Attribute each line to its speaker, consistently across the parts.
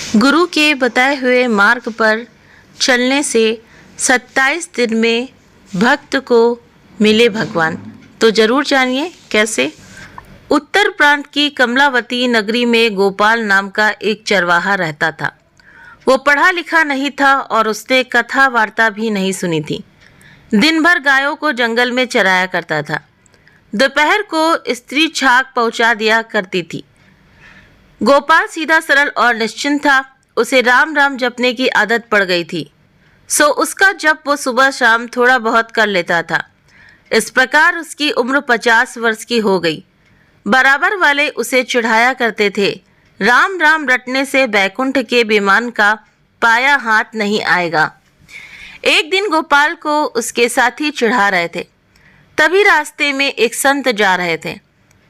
Speaker 1: गुरु के बताए हुए मार्ग पर चलने से 27 दिन में भक्त को मिले भगवान। तो जरूर जानिए कैसे। उत्तर प्रांत की कमलावती नगरी में गोपाल नाम का एक चरवाहा रहता था। वो पढ़ा लिखा नहीं था और उसने कथा वार्ता भी नहीं सुनी थी। दिन भर गायों को जंगल में चराया करता था। दोपहर को स्त्री छाक पहुंचा दिया करती थी। गोपाल सीधा सरल और निश्चिंत था। उसे राम राम जपने की आदत पड़ गई थी, सो उसका जप वो सुबह शाम थोड़ा बहुत कर लेता था। इस प्रकार उसकी उम्र 50 वर्ष की हो गई। बराबर वाले उसे चिढ़ाया करते थे, राम राम रटने से बैकुंठ के विमान का पाया हाथ नहीं आएगा। एक दिन गोपाल को उसके साथी चिढ़ा रहे थे। तभी रास्ते में एक संत जा रहे थे।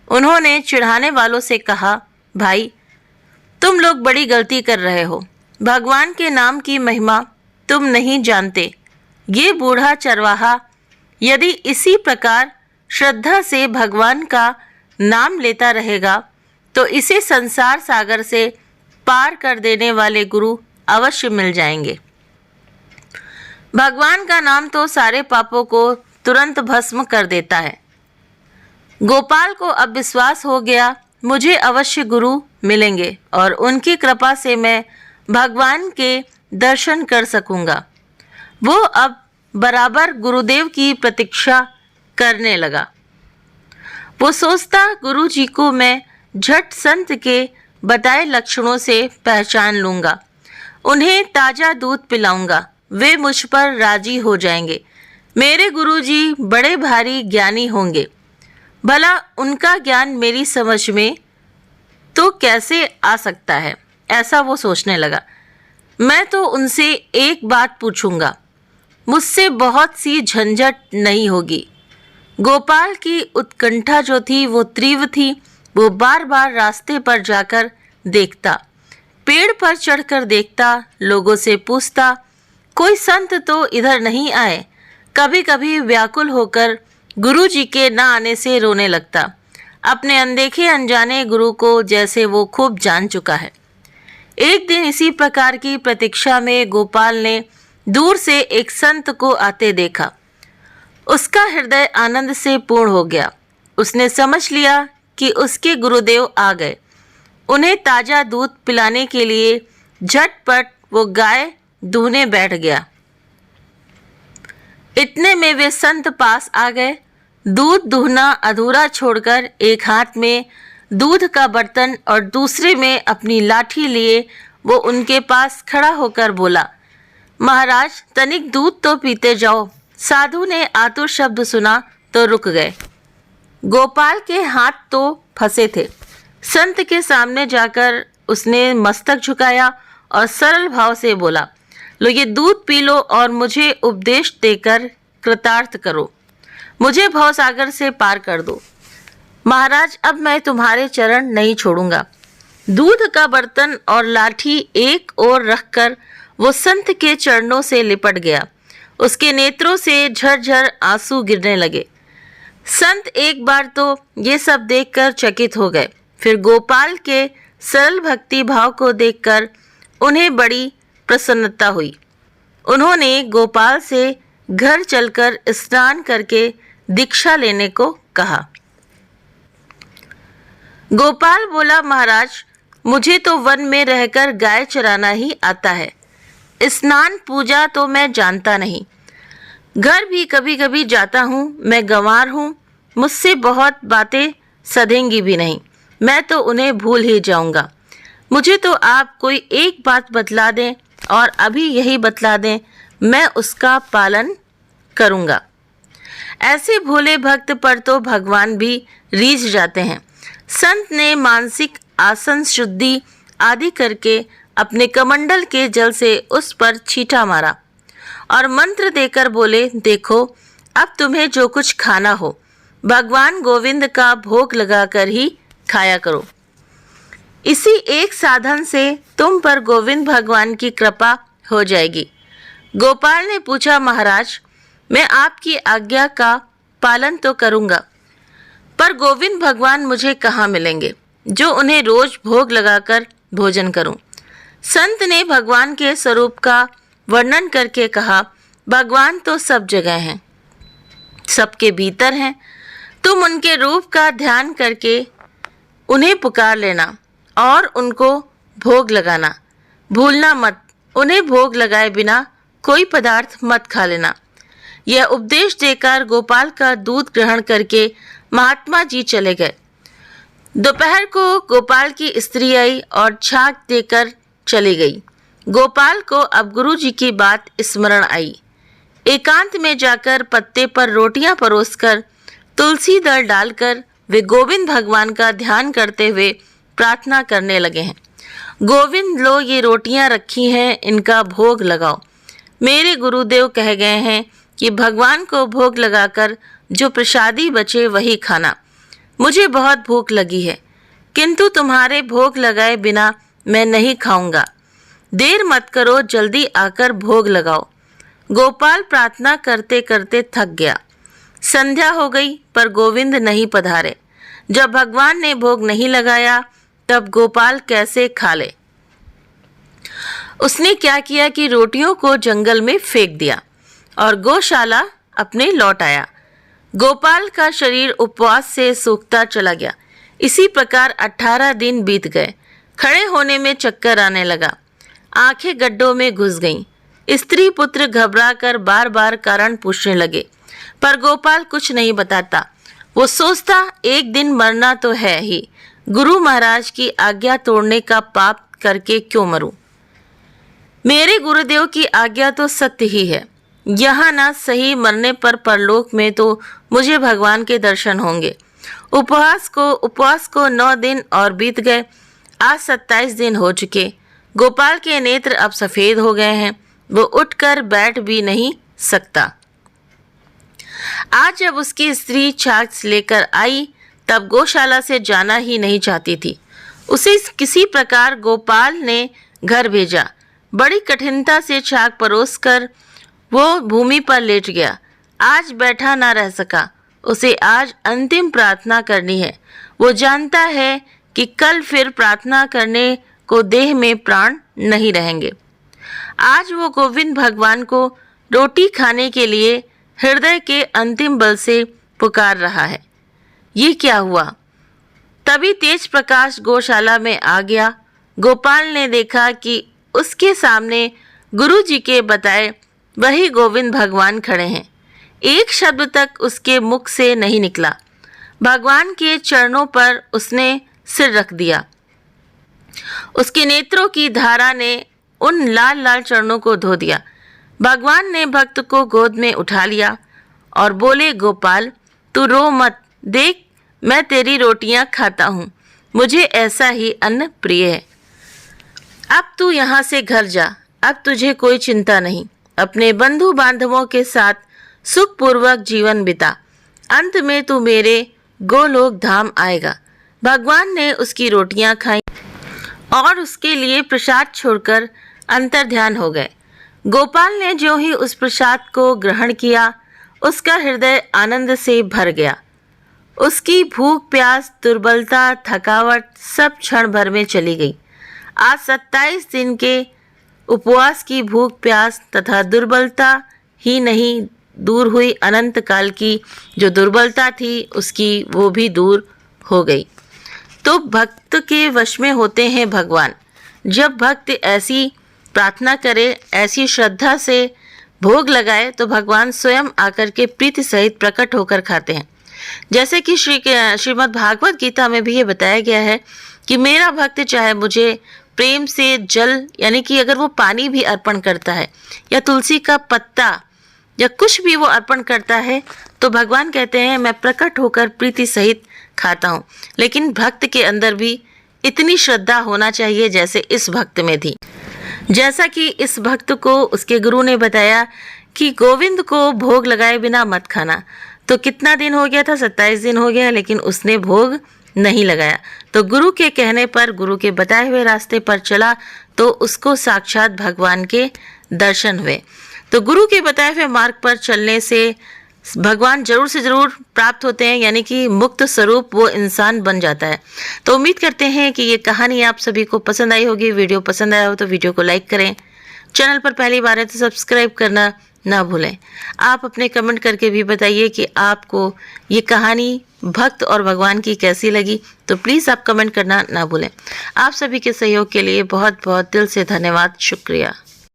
Speaker 1: उन्होंने चिढ़ाने वालों से कहा, भाई तुम लोग बड़ी गलती कर रहे हो। भगवान के नाम की महिमा तुम नहीं जानते। ये बूढ़ा चरवाहा यदि इसी प्रकार श्रद्धा से भगवान का नाम लेता रहेगा तो इसे संसार सागर से पार कर देने वाले गुरु अवश्य मिल जाएंगे। भगवान का नाम तो सारे पापों को तुरंत भस्म कर देता है। गोपाल को अब विश्वास हो गया, मुझे अवश्य गुरु मिलेंगे और उनकी कृपा से मैं भगवान के दर्शन कर सकूंगा। वो अब बराबर गुरुदेव की प्रतीक्षा करने लगा। वो सोचता, गुरु जी को मैं झट संत के बताए लक्षणों से पहचान लूंगा, उन्हें ताजा दूध पिलाऊंगा, वे मुझ पर राजी हो जाएंगे। मेरे गुरु जी बड़े भारी ज्ञानी होंगे, भला उनका ज्ञान मेरी समझ में तो कैसे आ सकता है, ऐसा वो सोचने लगा। मैं तो उनसे एक बात पूछूंगा, मुझसे बहुत सी झंझट नहीं होगी। गोपाल की उत्कंठा जो थी वो तीव्र थी। वो बार बार रास्ते पर जाकर देखता, पेड़ पर चढ़कर देखता, लोगों से पूछता, कोई संत तो इधर नहीं आए। कभी कभी व्याकुल होकर गुरु जी के न आने से रोने लगता, अपने अनदेखे अनजाने गुरु को जैसे वो खूब जान चुका है। एक दिन इसी प्रकार की प्रतीक्षा में गोपाल ने दूर से एक संत को आते देखा। उसका हृदय आनंद से पूर्ण हो गया। उसने समझ लिया कि उसके गुरुदेव आ गए। उन्हें ताजा दूध पिलाने के लिए झटपट वो गाय दूहने बैठ गया। इतने में वे संत पास आ गए। दूध दूहना अधूरा छोड़कर एक हाथ में दूध का बर्तन और दूसरे में अपनी लाठी लिए वो उनके पास खड़ा होकर बोला, महाराज तनिक दूध तो पीते जाओ। साधु ने आतुर शब्द सुना तो रुक गए। गोपाल के हाथ तो फंसे थे। संत के सामने जाकर उसने मस्तक झुकाया और सरल भाव से बोला, लो ये दूध पी लो और मुझे उपदेश देकर कृतार्थ करो, मुझे भवसागर से पार कर दो। महाराज अब मैं तुम्हारे चरण नहीं छोड़ूंगा। दूध का बर्तन और लाठी एक ओर रखकर वो संत के चरणों से लिपट गया। उसके नेत्रों से झरझर आंसू गिरने लगे। संत एक बार तो ये सब देखकर चकित हो गए, फिर गोपाल के सरल भक्ति भाव को देखकर उन्हें बड़ी प्रसन्नता हुई। उन्होंने गोपाल से घर चलकर स्नान करके दीक्षा लेने को कहा। गोपाल बोला, महाराज मुझे तो वन में रहकर गाय चराना ही आता है, स्नान पूजा तो मैं जानता नहीं। घर भी कभी कभी जाता हूँ, मैं गंवार हूँ, मुझसे बहुत बातें सधेंगी भी नहीं, मैं तो उन्हें भूल ही जाऊंगा। मुझे तो आप कोई एक बात बतला दें और अभी यही बतला दें, मैं उसका पालन करूंगा। ऐसे भोले भक्त पर तो भगवान भी रीझ जाते हैं। संत ने मानसिक आसन शुद्धि आदि करके अपने कमंडल के जल से उस पर छींटा मारा और मंत्र देकर बोले, देखो अब तुम्हें जो कुछ खाना हो भगवान गोविंद का भोग लगाकर ही खाया करो। इसी एक साधन से तुम पर गोविंद भगवान की कृपा हो जाएगी। गोपाल ने पूछा, महाराज मैं आपकी आज्ञा का पालन तो करूंगा, पर गोविंद भगवान मुझे कहाँ मिलेंगे जो उन्हें रोज भोग लगाकर भोजन करूं। संत ने भगवान के स्वरूप का वर्णन करके कहा, भगवान तो सब जगह हैं, सबके भीतर हैं। तुम उनके रूप का ध्यान करके उन्हें पुकार लेना और उनको भोग लगाना। भूलना मत, उन्हें भोग लगाए बिना कोई पदार्थ मत खा लेना। यह उपदेश देकर गोपाल का दूध ग्रहण करके महात्मा जी चले गए। दोपहर को गोपाल की स्त्री आई और छाछ देकर चली गई। गोपाल को अब गुरु जी की बात स्मरण आई। एकांत में जाकर पत्ते पर रोटियां परोसकर तुलसी दल डालकर वे गोविंद भगवान का ध्यान करते हुए प्रार्थना करने लगे हैं। गोविंद, लो ये रोटियां रखी हैं, इनका भोग लगाओ। मेरे गुरुदेव कह गए हैं कि भगवान को भोग लगाकर जो प्रसादी बचे वही खाना। मुझे बहुत भूख लगी है, किंतु तुम्हारे भोग लगाए बिना मैं नहीं खाऊंगा। देर मत करो, जल्दी आकर भोग लगाओ। गोपाल प्रार्थना करते करते थक गया। संध्या हो गई पर गोविंद नहीं पधारे। जब भगवान ने भोग नहीं लगाया तब गोपाल कैसे खा ले। उसने क्या किया कि रोटियों को जंगल में फेंक दिया और गौशाला अपने लौट आया। गोपाल का शरीर उपवास से सूखता चला गया। इसी प्रकार 18 दिन बीत गए। खड़े होने में चक्कर आने लगा, आंखें गड्ढों में घुस गईं। स्त्री पुत्र घबराकर बार बार कारण पूछने लगे, पर गोपाल कुछ नहीं बताता। वो सोचता, एक दिन मरना तो है ही, गुरु महाराज की आज्ञा तोड़ने का पाप करके क्यों मरूं। मेरे गुरुदेव की आज्ञा तो सत्य ही है। यहाँ ना सही मरने पर परलोक में तो मुझे भगवान के दर्शन होंगे। उपवास को 9 दिन और बीत गए। आज 27 दिन हो चुके। गोपाल के नेत्र अब सफेद हो गए हैं। वो उठकर बैठ भी नहीं सकता। आज जब उसकी स्त्री छाछ लेकर आई तब गौशाला से जाना ही नहीं चाहती थी। उसे किसी प्रकार गोपाल ने घर भेजा। बड़ी कठिनता से छाछ परोसकर वो भूमि पर लेट गया। आज बैठा ना रह सका। उसे आज अंतिम प्रार्थना करनी है। वो जानता है कि कल फिर प्रार्थना करने को देह में प्राण नहीं रहेंगे। आज वो गोविंद भगवान को रोटी खाने के लिए हृदय के अंतिम बल से पुकार रहा है। ये क्या हुआ? तभी तेज प्रकाश गौशाला में आ गया। गोपाल ने देखा कि उसके सामने गुरु जी के बताए वही गोविंद भगवान खड़े हैं। एक शब्द तक उसके मुख से नहीं निकला। भगवान के चरणों पर उसने सिर रख दिया। उसके नेत्रों की धारा ने उन लाल लाल चरणों को धो दिया। भगवान ने भक्त को गोद में उठा लिया और बोले, गोपाल तू रो मत, देख मैं तेरी रोटियां खाता हूँ। मुझे ऐसा ही अन्न प्रिय है। अब तू यहाँ से घर जा। अब तुझे कोई चिंता नहीं। अपने बंधु बांधवों के साथ सुखपूर्वक जीवन बिता। अंत में तू मेरे गोलोक धाम आएगा। भगवान ने उसकी रोटियां खाई और उसके लिए प्रसाद छोड़कर अंतर ध्यान हो गए। गोपाल ने जो ही उस प्रसाद को ग्रहण किया, उसका हृदय आनंद से भर गया। उसकी भूख प्यास, दुर्बलता, थकावट सब क्षण भर में चली गई। आज 27 दिन के उपवास की भूख प्यास तथा दुर्बलता ही नहीं दूर हुई, अनंत काल की जो दुर्बलता थी उसकी वो भी दूर हो गई। तो भक्त के वश में होते हैं भगवान। जब भक्त ऐसी प्रार्थना करे, ऐसी श्रद्धा से भोग लगाए तो भगवान स्वयं आकर के प्रीति सहित प्रकट होकर खाते हैं। जैसे कि श्रीमद् भागवत गीता में भी ये बताया गया है कि मेरा भक्त चाहे मुझे प्रेम से जल, यानी कि अगर वो पानी भी अर्पण करता है या तुलसी का पत्ता या कुछ भी वो अर्पण करता है तो भगवान कहते हैं मैं प्रकट होकर प्रीति सहित खाता हूँ। लेकिन भक्त के अंदर भी इतनी श्रद्धा होना चाहिए जैसे इस भक्त में थी। जैसा कि इस भक्त को उसके गुरु ने बताया कि गोविंद को भोग लगाए बिना मत खाना। तो कितना दिन हो गया था? 27 दिन हो गया, लेकिन उसने भोग नहीं लगाया। तो गुरु के कहने पर, गुरु के बताए हुए रास्ते पर चला तो उसको साक्षात भगवान के दर्शन हुए। तो गुरु के बताए हुए मार्ग पर चलने से भगवान जरूर से ज़रूर प्राप्त होते हैं, यानी कि मुक्त स्वरूप वो इंसान बन जाता है। तो उम्मीद करते हैं कि ये कहानी आप सभी को पसंद आई होगी। वीडियो पसंद आया हो तो वीडियो को लाइक करें, चैनल पर पहली बार है तो सब्सक्राइब करना ना भूलें। आप अपने कमेंट करके भी बताइए कि आपको ये कहानी भक्त और भगवान की कैसी लगी, तो प्लीज़ आप कमेंट करना ना भूलें। आप सभी के सहयोग के लिए बहुत बहुत दिल से धन्यवाद, शुक्रिया।